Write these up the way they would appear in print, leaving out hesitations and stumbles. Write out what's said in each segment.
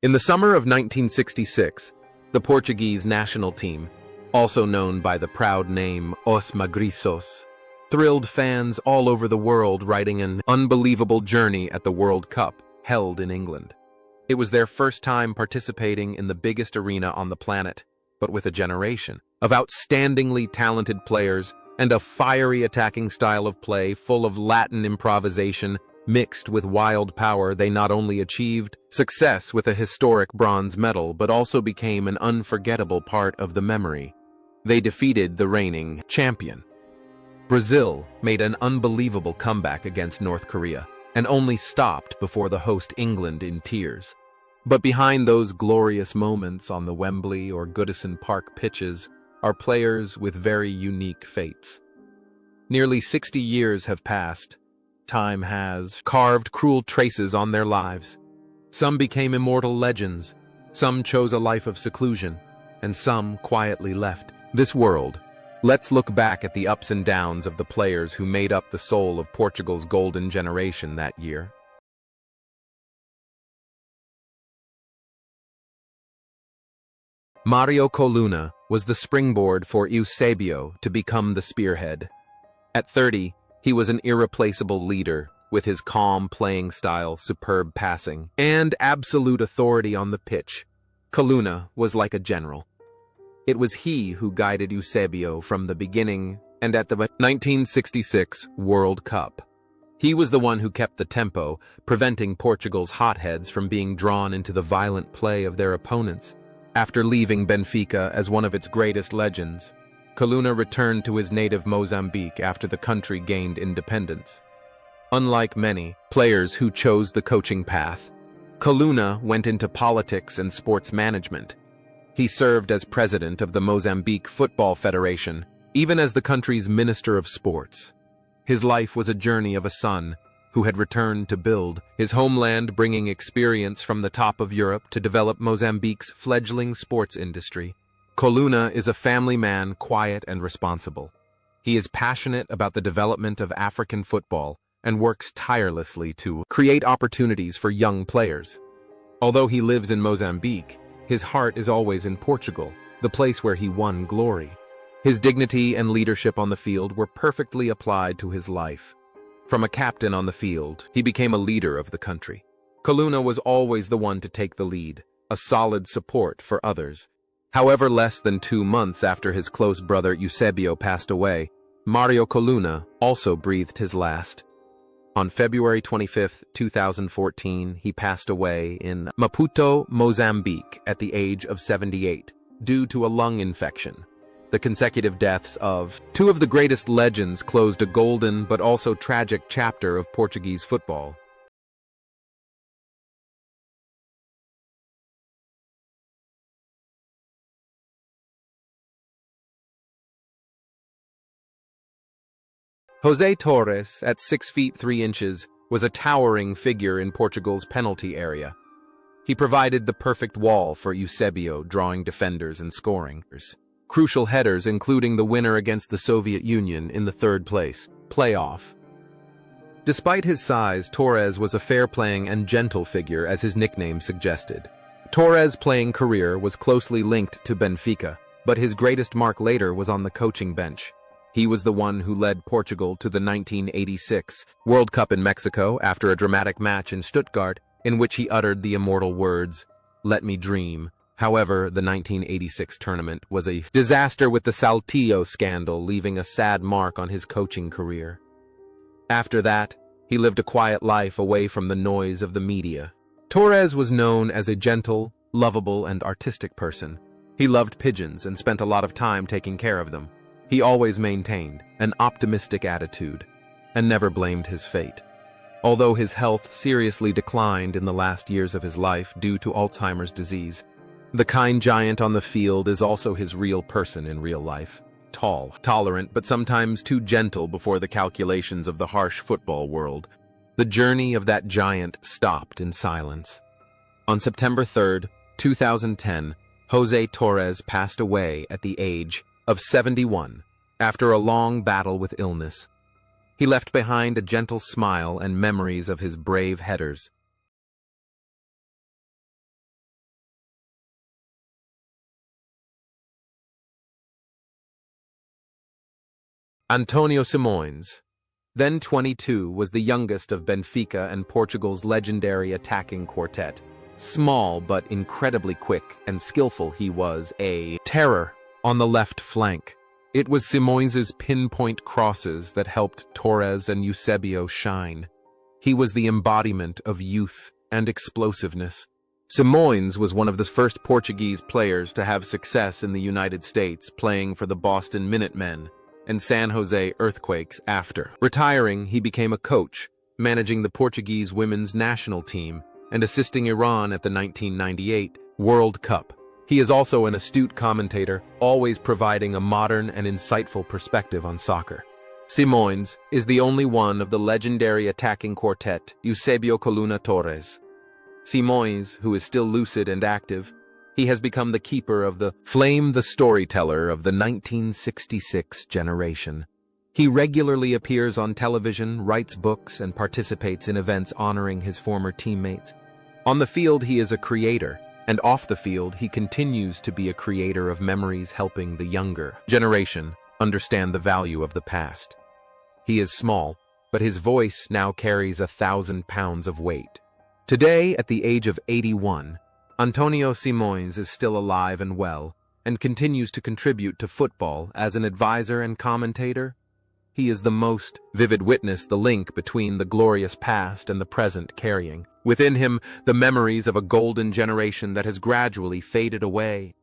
In the summer of 1966, the Portuguese national team, also known by the proud name Os Magriços, thrilled fans all over the world, writing an unbelievable journey at the World Cup held in England. It was their first time participating in the biggest arena on the planet, but with a generation of outstandingly talented players and a fiery attacking style of play full of Latin improvisation mixed with wild power. They not only achieved success with a historic bronze medal, but also became an unforgettable part of the memory. They defeated the reigning champion. Brazil made an unbelievable comeback against North Korea and only stopped before the host England in tears. But behind those glorious moments on the Wembley or Goodison Park pitches are players with very unique fates. Nearly 60 years have passed. Time has carved cruel traces on their lives. Some became immortal legends, some chose a life of seclusion, and some quietly left this world. Let's look back at the ups and downs of the players who made up the soul of Portugal's golden generation that year. Mario Coluna was the springboard for Eusebio to become the spearhead. At 30, he was an irreplaceable leader with his calm playing style, superb passing, and absolute authority on the pitch. Coluna was like a general. It was he who guided Eusebio from the beginning and at the 1966 World Cup. He was the one who kept the tempo, preventing Portugal's hotheads from being drawn into the violent play of their opponents. After leaving Benfica as one of its greatest legends, Coluna returned to his native Mozambique after the country gained independence. Unlike many players who chose the coaching path, Coluna went into politics and sports management. He served as president of the Mozambique Football Federation, even as the country's Minister of Sports. His life was a journey of a son who had returned to build his homeland, bringing experience from the top of Europe to develop Mozambique's fledgling sports industry. Coluna is a family man, quiet and responsible. He is passionate about the development of African football and works tirelessly to create opportunities for young players. Although he lives in Mozambique, his heart is always in Portugal, the place where he won glory. His dignity and leadership on the field were perfectly applied to his life. From a captain on the field, he became a leader of the country. Coluna was always the one to take the lead, a solid support for others. However, less than 2 months after his close brother Eusebio passed away, Mario Coluna also breathed his last. On February 25, 2014, he passed away in Maputo, Mozambique, at the age of 78, due to a lung infection. The consecutive deaths of two of the greatest legends closed a golden but also tragic chapter of Portuguese football. José Torres, at 6 feet 3 inches, was a towering figure in Portugal's penalty area. He provided the perfect wall for Eusebio, drawing defenders and scoring crucial headers, including the winner against the Soviet Union in the third-place playoff. Despite his size, Torres was a fair-playing and gentle figure, as his nickname suggested. Torres' playing career was closely linked to Benfica, but his greatest mark later was on the coaching bench. He was the one who led Portugal to the 1986 World Cup in Mexico after a dramatic match in Stuttgart in which he uttered the immortal words, "Let me dream." However, the 1986 tournament was a disaster, with the Saltillo scandal leaving a sad mark on his coaching career. After that, he lived a quiet life away from the noise of the media. Torres was known as a gentle, lovable, and artistic person. He loved pigeons and spent a lot of time taking care of them. He always maintained an optimistic attitude and never blamed his fate. Although his health seriously declined in the last years of his life due to Alzheimer's disease, the kind giant on the field is also his real person in real life. Tall, tolerant, but sometimes too gentle before the calculations of the harsh football world. The journey of that giant stopped in silence. On September 3, 2010, José Torres passed away at the age of 71 after a long battle with illness. He left behind a gentle smile and memories of his brave headers. Antonio Simões, then 22, was the youngest of Benfica and Portugal's legendary attacking quartet. Small but incredibly quick and skillful, he was a terror on the left flank. It was Simões's pinpoint crosses that helped Torres and Eusebio shine. He was the embodiment of youth and explosiveness. Simões was one of the first Portuguese players to have success in the United States, playing for the Boston Minutemen and San Jose Earthquakes. After retiring, he became a coach, managing the Portuguese women's national team and assisting Iran at the 1998 World Cup. He is also an astute commentator, always providing a modern and insightful perspective on soccer. Simões is the only one of the legendary attacking quartet, Eusebio Coluna Torres. Simões, who is still lucid and active, he has become the keeper of the flame, the storyteller of the 1966 generation. He regularly appears on television, writes books, and participates in events honoring his former teammates. On the field, he is a creator, and off the field, he continues to be a creator of memories, helping the younger generation understand the value of the past. He is small, but his voice now carries 1,000 pounds of weight. Today, at the age of 81, Antonio Simões is still alive and well, and continues to contribute to football as an advisor and commentator. He is the most vivid witness, the link between the glorious past and the present, carrying within him the memories of a golden generation that has gradually faded away.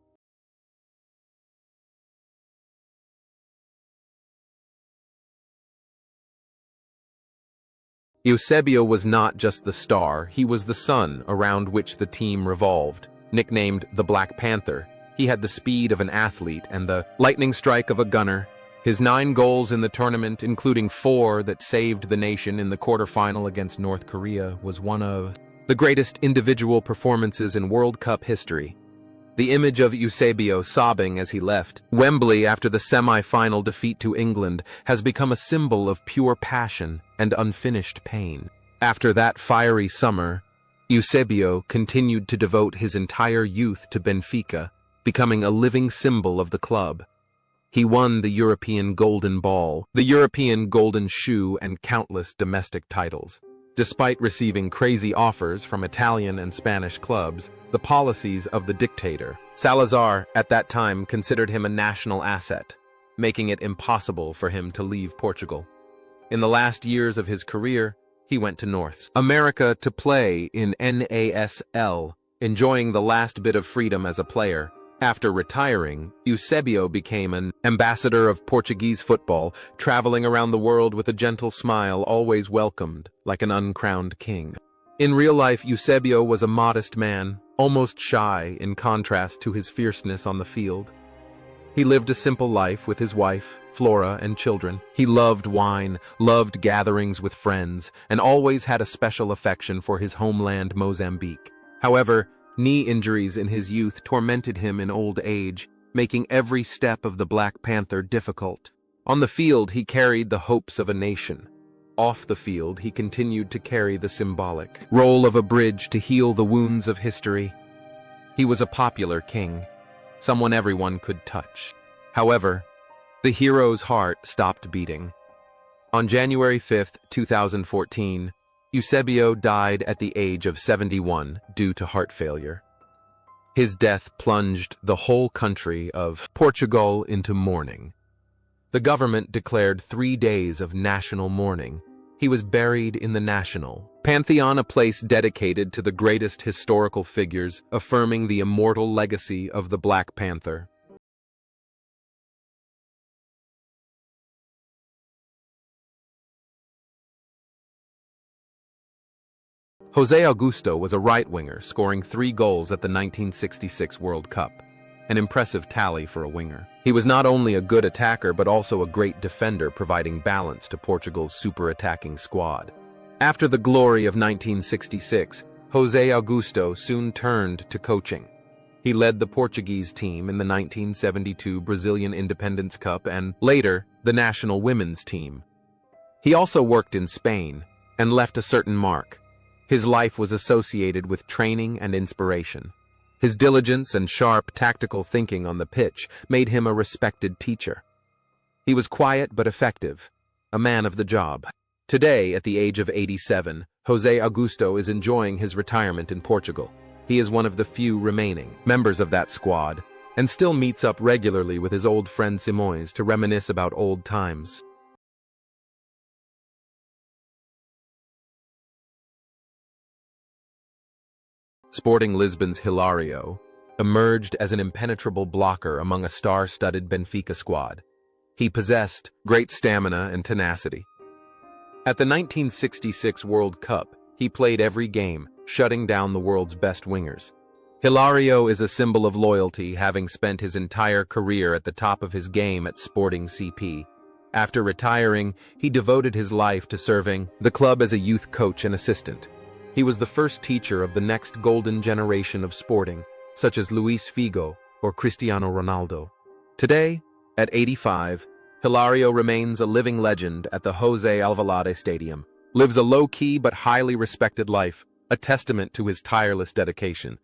Eusebio was not just the star, he was the sun around which the team revolved. Nicknamed the Black Panther, he had the speed of an athlete and the lightning strike of a gunner. His 9 goals in the tournament, including 4 that saved the nation in the quarterfinal against North Korea, was one of the greatest individual performances in World Cup history. The image of Eusebio sobbing as he left Wembley after the semi-final defeat to England has become a symbol of pure passion and unfinished pain. After that fiery summer, Eusebio continued to devote his entire youth to Benfica, becoming a living symbol of the club. He won the European Golden Ball, the European Golden Shoe, and countless domestic titles. Despite receiving crazy offers from Italian and Spanish clubs, the policies of the dictator, Salazar, at that time considered him a national asset, making it impossible for him to leave Portugal. In the last years of his career, he went to North America to play in NASL, enjoying the last bit of freedom as a player. After retiring, Eusebio became an ambassador of Portuguese football, traveling around the world with a gentle smile, always welcomed like an uncrowned king. In real life, Eusebio was a modest man, almost shy in contrast to his fierceness on the field. He lived a simple life with his wife, Flora, and children. He loved wine, loved gatherings with friends, and always had a special affection for his homeland, Mozambique. However, knee injuries in his youth tormented him in old age, making every step of the Black Panther difficult. On the field, he carried the hopes of a nation. Off the field, he continued to carry the symbolic role of a bridge to heal the wounds of history. He was a popular king, someone everyone could touch. However, the hero's heart stopped beating. On January 5, 2014, Eusebio died at the age of 71 due to heart failure. His death plunged the whole country of Portugal into mourning. The government declared 3 days of national mourning. He was buried in the National Pantheon, a place dedicated to the greatest historical figures, affirming the immortal legacy of the Black Panther. José Augusto was a right-winger, scoring 3 goals at the 1966 World Cup, an impressive tally for a winger. He was not only a good attacker but also a great defender, providing balance to Portugal's super-attacking squad. After the glory of 1966, José Augusto soon turned to coaching. He led the Portuguese team in the 1972 Brazilian Independence Cup and, later, the national women's team. He also worked in Spain and left a certain mark. His life was associated with training and inspiration. His diligence and sharp tactical thinking on the pitch made him a respected teacher. He was quiet but effective, a man of the job. Today, at the age of 87, José Augusto is enjoying his retirement in Portugal. He is one of the few remaining members of that squad, and still meets up regularly with his old friend Simões to reminisce about old times. Sporting Lisbon's Hilario emerged as an impenetrable blocker among a star-studded Benfica squad. He possessed great stamina and tenacity. At the 1966 World Cup, he played every game, shutting down the world's best wingers. Hilario is a symbol of loyalty, having spent his entire career at the top of his game at Sporting CP. After retiring, he devoted his life to serving the club as a youth coach and assistant. He was the first teacher of the next golden generation of Sporting, such as Luis Figo or Cristiano Ronaldo. Today, at 85, Hilario remains a living legend at the José Alvalade Stadium, lives a low-key but highly respected life, a testament to his tireless dedication.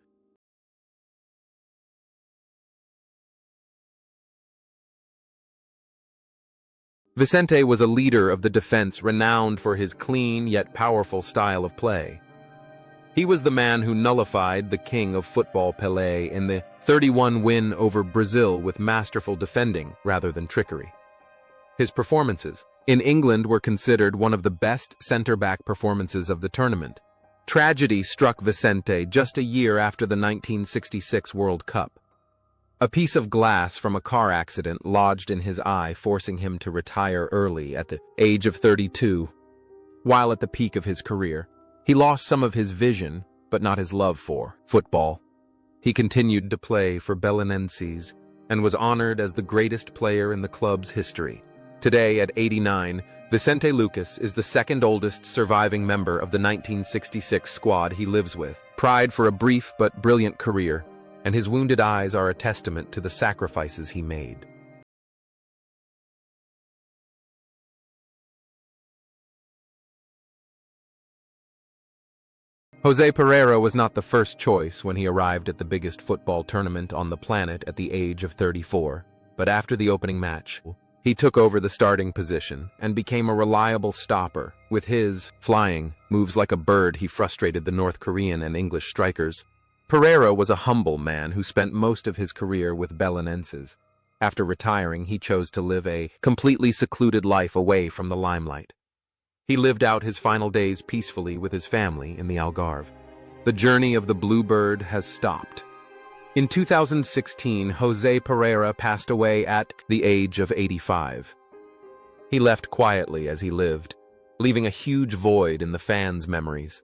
Vicente was a leader of the defense renowned for his clean yet powerful style of play. He was the man who nullified the king of football Pelé in the 31 win over Brazil with masterful defending rather than trickery. His performances in England were considered one of the best center-back performances of the tournament. Tragedy struck Vicente just a year after the 1966 World Cup. A piece of glass from a car accident lodged in his eye, forcing him to retire early at the age of 32. While at the peak of his career, he lost some of his vision, but not his love for football. He continued to play for Belenenses and was honored as the greatest player in the club's history. Today, at 89, Vicente Lucas is the second oldest surviving member of the 1966 squad he lives with. Pride for a brief but brilliant career, and his wounded eyes are a testament to the sacrifices he made. José Pereira was not the first choice when he arrived at the biggest football tournament on the planet at the age of 34, but after the opening match, he took over the starting position and became a reliable stopper. With his flying moves like a bird, he frustrated the North Korean and English strikers. Pereira was a humble man who spent most of his career with Belenenses. After retiring, he chose to live a completely secluded life away from the limelight. He lived out his final days peacefully with his family in the Algarve. The journey of the Bluebird has stopped. In 2016, José Pereira passed away at the age of 85. He left quietly as he lived, leaving a huge void in the fans' memories.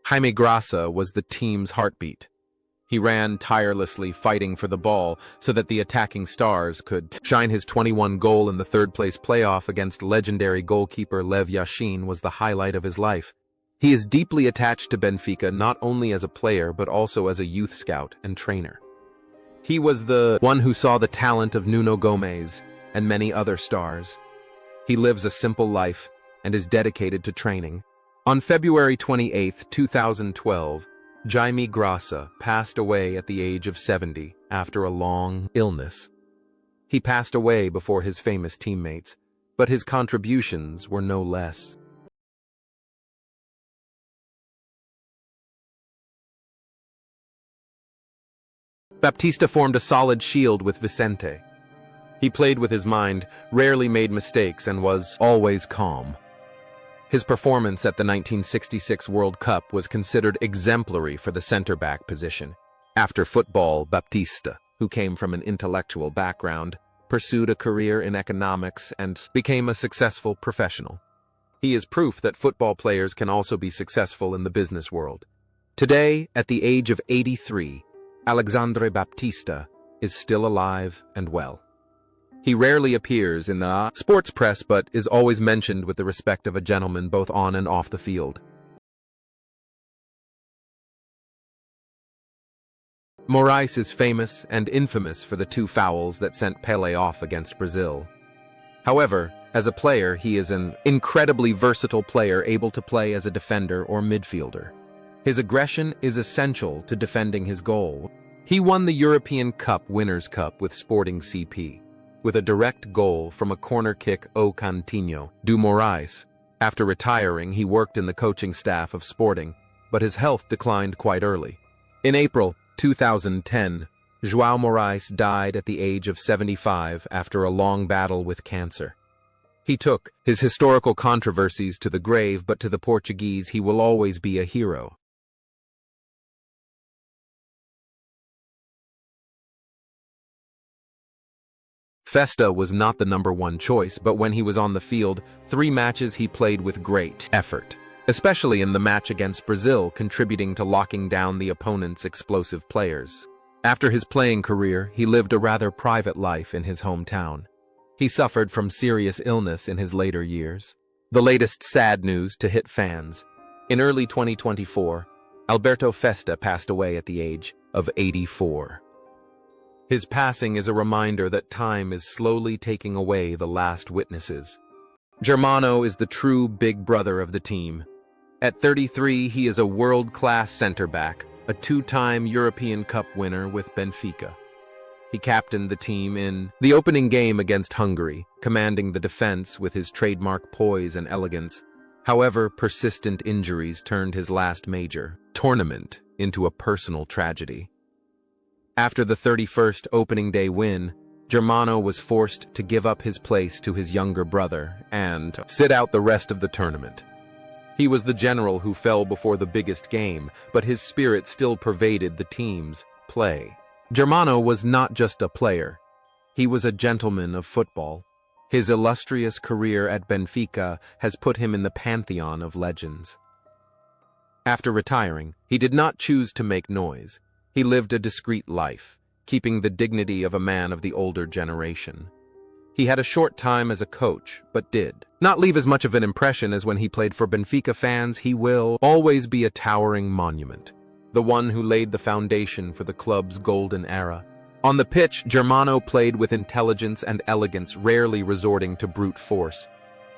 Jaime Graça was the team's heartbeat. He ran tirelessly, fighting for the ball so that the attacking stars could shine. His 21 goal in the third-place playoff against legendary goalkeeper Lev Yashin was the highlight of his life. He is deeply attached to Benfica not only as a player but also as a youth scout and trainer. He was the one who saw the talent of Nuno Gomes and many other stars. He lives a simple life and is dedicated to training. On February 28, 2012, Jaime Graça passed away at the age of 70 after a long illness. He passed away before his famous teammates, but his contributions were no less. Baptista formed a solid shield with Vicente. He played with his mind, rarely made mistakes, and was always calm. His performance at the 1966 World Cup was considered exemplary for the center-back position. After football, Baptista, who came from an intellectual background, pursued a career in economics and became a successful professional. He is proof that football players can also be successful in the business world. Today, at the age of 83, Alexandre Baptista is still alive and well. He rarely appears in the sports press but is always mentioned with the respect of a gentleman both on and off the field. Moraes is famous and infamous for the 2 fouls that sent Pelé off against Brazil. However, as a player, he is an incredibly versatile player able to play as a defender or midfielder. His aggression is essential to defending his goal. He won the European Cup Winners' Cup with Sporting CP, with a direct goal from a corner kick au Cantinho do Moraes. After retiring, he worked in the coaching staff of Sporting, but his health declined quite early. In April 2010, João Moraes died at the age of 75 after a long battle with cancer. He took his historical controversies to the grave, but to the Portuguese he will always be a hero. Festa was not the #1 choice, but when he was on the field, 3 matches he played with great effort, especially in the match against Brazil, contributing to locking down the opponent's explosive players. After his playing career, he lived a rather private life in his hometown. He suffered from serious illness in his later years. The latest sad news to hit fans. In early 2024, Alberto Festa passed away at the age of 84. His passing is a reminder that time is slowly taking away the last witnesses. Germano is the true big brother of the team. At 33, he is a world-class center-back, a 2-time European Cup winner with Benfica. He captained the team in the opening game against Hungary, commanding the defense with his trademark poise and elegance. However, persistent injuries turned his last major tournament into a personal tragedy. After the 31st opening day win, Germano was forced to give up his place to his younger brother and sit out the rest of the tournament. He was the general who fell before the biggest game, but his spirit still pervaded the team's play. Germano was not just a player. He was a gentleman of football. His illustrious career at Benfica has put him in the pantheon of legends. After retiring, he did not choose to make noise. He lived a discreet life, keeping the dignity of a man of the older generation. He had a short time as a coach, but did not leave as much of an impression as when he played for Benfica. Fans, he will always be a towering monument, the one who laid the foundation for the club's golden era. On the pitch, Germano played with intelligence and elegance, rarely resorting to brute force.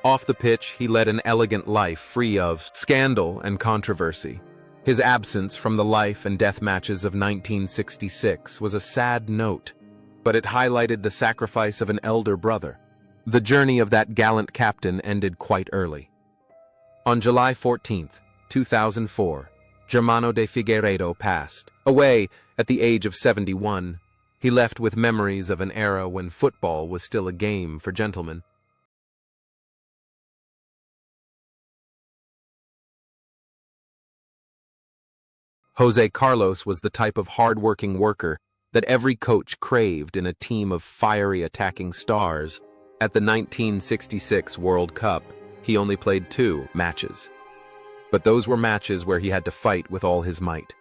Off the pitch, he led an elegant life free of scandal and controversy. His absence from the life and death matches of 1966 was a sad note, but it highlighted the sacrifice of an elder brother. The journey of that gallant captain ended quite early. On July 14, 2004, Germano de Figueiredo passed away at the age of 71. He left with memories of an era when football was still a game for gentlemen. José Carlos was the type of hard-working worker that every coach craved in a team of fiery attacking stars. At the 1966 World Cup, he only played 2 matches. But those were matches where he had to fight with all his might.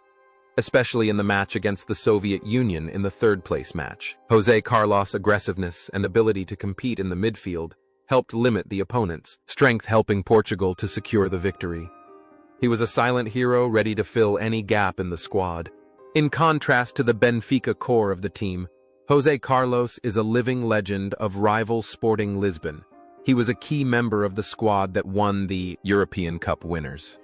Especially in the match against the Soviet Union in the 3rd-place match. José Carlos' aggressiveness and ability to compete in the midfield helped limit the opponent's strength, helping Portugal to secure the victory. He was a silent hero ready to fill any gap in the squad. In contrast to the Benfica core of the team, José Carlos is a living legend of rival Sporting Lisbon. He was a key member of the squad that won the European Cup Winners'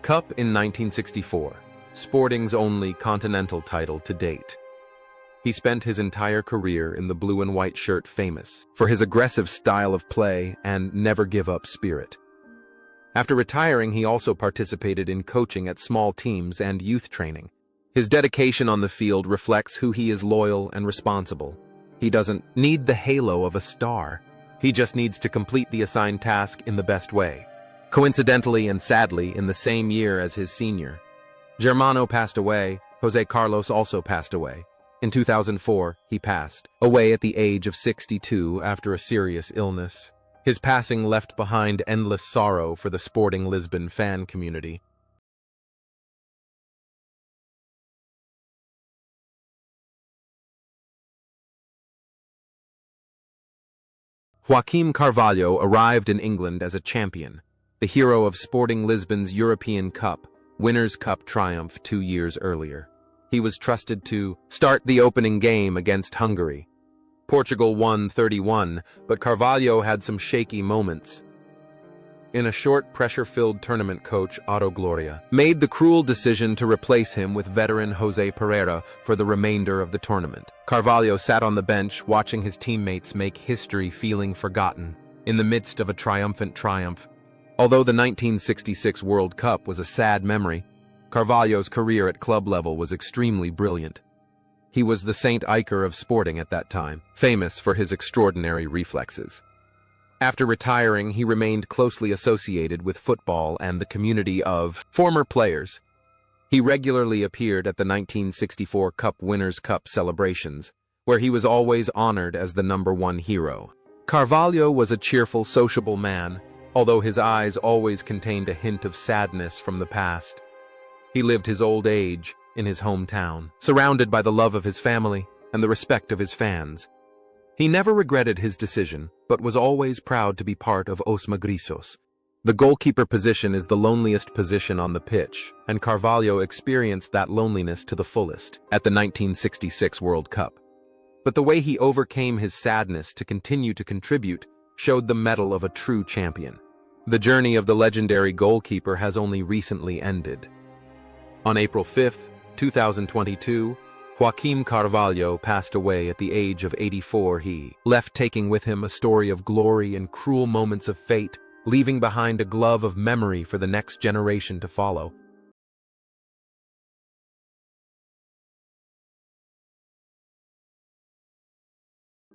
Cup in 1964, Sporting's only continental title to date. He spent his entire career in the blue and white shirt, famous for his aggressive style of play and never-give-up spirit. After retiring, he also participated in coaching at small teams and youth training. His dedication on the field reflects who he is: loyal and responsible. He doesn't need the halo of a star. He just needs to complete the assigned task in the best way. Coincidentally and sadly, in the same year as his senior, Germano passed away. José Carlos also passed away. In 2004, he passed away at the age of 62 after a serious illness. His passing left behind endless sorrow for the Sporting Lisbon fan community. Joaquim Carvalho arrived in England as a champion, the hero of Sporting Lisbon's European Cup Winners' Cup triumph 2 years earlier. He was trusted to start the opening game against Hungary. Portugal won 3-1, but Carvalho had some shaky moments. in a short, pressure-filled tournament, coach Otto Gloria made the cruel decision to replace him with veteran Jose Pereira for the remainder of the tournament. Carvalho sat on the bench, watching his teammates make history, feeling forgotten in the midst of a triumphant triumph. Although the 1966 World Cup was a sad memory, Carvalho's career at club level was extremely brilliant. He was the Saint Iker of sporting at that time, famous for his extraordinary reflexes. After retiring, he remained closely associated with football and the community of former players. He regularly appeared at the 1964 Cup Winners' Cup celebrations, where he was always honored as the #1 hero. Carvalho was a cheerful, sociable man, although his eyes always contained a hint of sadness from the past. He lived his old age in his hometown, surrounded by the love of his family and the respect of his fans. He never regretted his decision, but was always proud to be part of Os Magriços. The goalkeeper position is the loneliest position on the pitch, and Carvalho experienced that loneliness to the fullest at the 1966 World Cup. But the way he overcame his sadness to continue to contribute showed the mettle of a true champion. The journey of the legendary goalkeeper has only recently ended. On April 5, 2022, Joaquim Carvalho passed away at the age of 84. He left taking with him a story of glory and cruel moments of fate, leaving behind a glove of memory for the next generation to follow.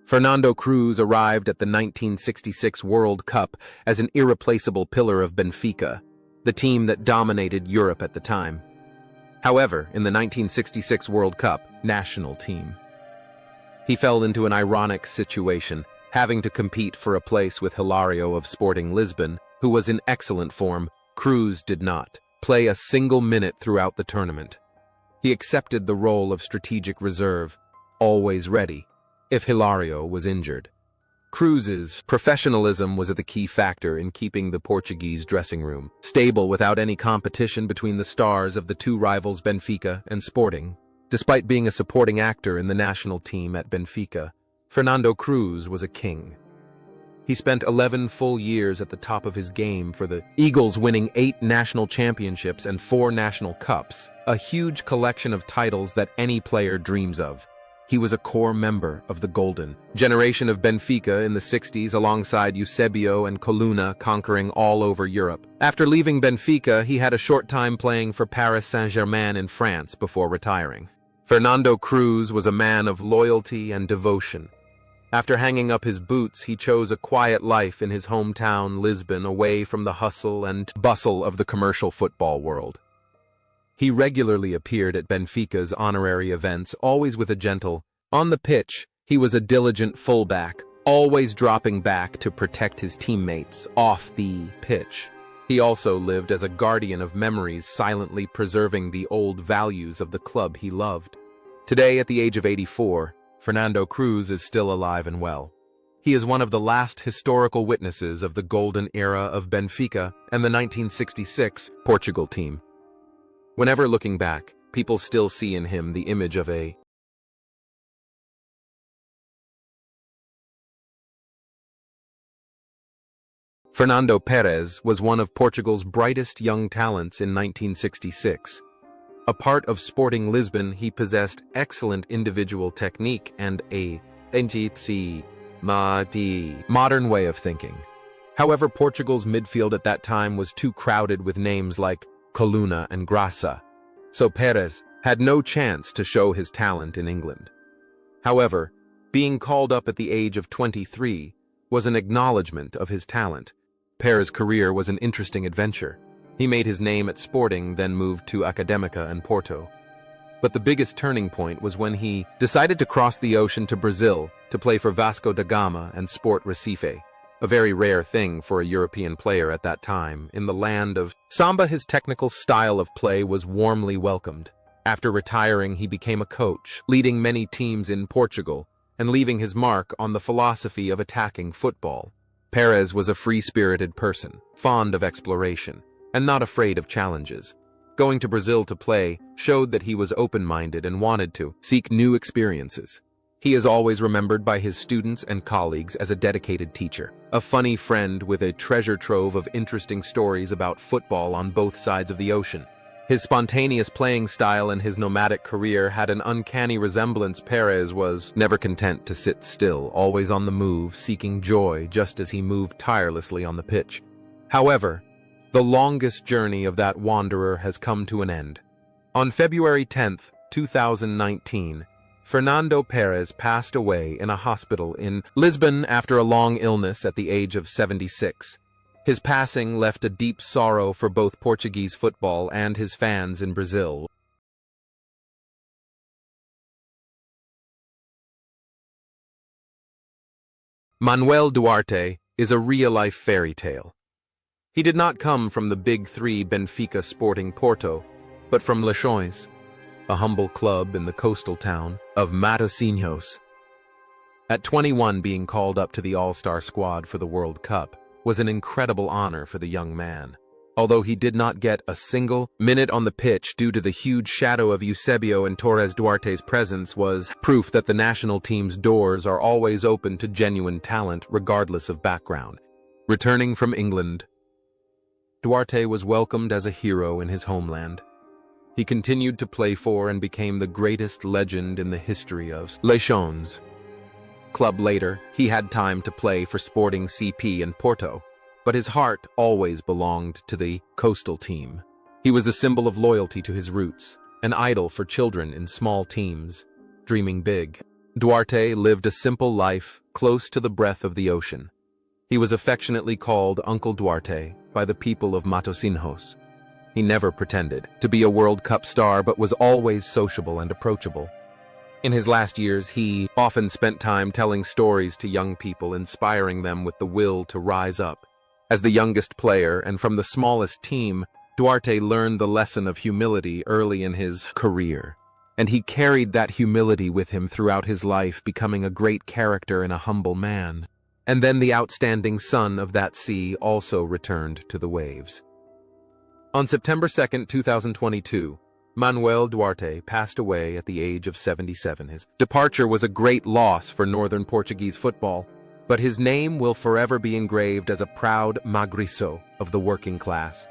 Fernando Cruz arrived at the 1966 World Cup as an irreplaceable pillar of Benfica, the team that dominated Europe at the time. However, in the 1966 World Cup national team, he fell into an ironic situation, having to compete for a place with Hilario of Sporting Lisbon, who was in excellent form. Cruz did not play a single minute throughout the tournament. He accepted the role of strategic reserve, always ready if Hilario was injured. Cruz's professionalism was the key factor in keeping the Portuguese dressing room stable without any competition between the stars of the two rivals Benfica and Sporting. Despite being a supporting actor in the national team at Benfica, Fernando Cruz was a king. He spent 11 full years at the top of his game for the Eagles, winning 8 national championships and 4 national cups, a huge collection of titles that any player dreams of. He was a core member of the golden generation of Benfica in the 60s, alongside Eusebio and Coluna, conquering all over Europe. After leaving Benfica, he had a short time playing for Paris Saint-Germain in France before retiring. Fernando Cruz was a man of loyalty and devotion. After hanging up his boots, he chose a quiet life in his hometown, Lisbon, away from the hustle and bustle of the commercial football world. He regularly appeared at Benfica's honorary events, always with a gentle. On the pitch, he was a diligent fullback, always dropping back to protect his teammates off the pitch. He also lived as a guardian of memories, silently preserving the old values of the club he loved. Today, at the age of 84, Fernando Cruz is still alive and well. He is one of the last historical witnesses of the golden era of Benfica and the 1966 Portugal team. Whenever looking back, people still see in him the image of a Fernando Perez was one of Portugal's brightest young talents in 1966. A part of Sporting Lisbon, he possessed excellent individual technique and a modern way of thinking. However, Portugal's midfield at that time was too crowded with names like Coluna and Graça, so Perez had no chance to show his talent in England. However, being called up at the age of 23 was an acknowledgement of his talent. Perez's career was an interesting adventure. He made his name at Sporting, then moved to Académica and Porto. But the biggest turning point was when he decided to cross the ocean to Brazil to play for Vasco da Gama and Sport Recife, a very rare thing for a European player at that time. In the land of samba, his technical style of play was warmly welcomed. After retiring, he became a coach, leading many teams in Portugal and leaving his mark on the philosophy of attacking football. Perez was a free-spirited person, fond of exploration, and not afraid of challenges. Going to Brazil to play showed that he was open-minded and wanted to seek new experiences. He is always remembered by his students and colleagues as a dedicated teacher, a funny friend with a treasure trove of interesting stories about football on both sides of the ocean. His spontaneous playing style and his nomadic career had an uncanny resemblance. Perez was never content to sit still, always on the move, seeking joy just as he moved tirelessly on the pitch. However, the longest journey of that wanderer has come to an end. On February 10, 2019, Fernando Perez passed away in a hospital in Lisbon after a long illness at the age of 76. His passing left a deep sorrow for both Portuguese football and his fans in Brazil. Manuel Duarte is a real-life fairy tale. He did not come from the Big Three Benfica Sporting Porto, but from Leixões, a humble club in the coastal town of Magriços. At 21, being called up to the All-Star squad for the World Cup was an incredible honor for the young man. Although he did not get a single minute on the pitch due to the huge shadow of Eusebio and Torres Duarte's presence was proof that the national team's doors are always open to genuine talent regardless of background. Returning from England, Duarte was welcomed as a hero in his homeland. He continued to play for and became the greatest legend in the history of Leixões club. Later, he had time to play for Sporting CP and Porto, but his heart always belonged to the coastal team. He was a symbol of loyalty to his roots, an idol for children in small teams, dreaming big. Duarte lived a simple life close to the breath of the ocean. He was affectionately called Uncle Duarte by the people of Matosinhos. He never pretended to be a World Cup star but was always sociable and approachable. In his last years, he often spent time telling stories to young people, inspiring them with the will to rise up. As the youngest player and from the smallest team, Duarte learned the lesson of humility early in his career. And he carried that humility with him throughout his life, becoming a great character and a humble man. And then the outstanding son of that sea also returned to the waves. On September 2, 2022, Manuel Duarte passed away at the age of 77. His departure was a great loss for northern Portuguese football, but his name will forever be engraved as a proud Magriço of the working class.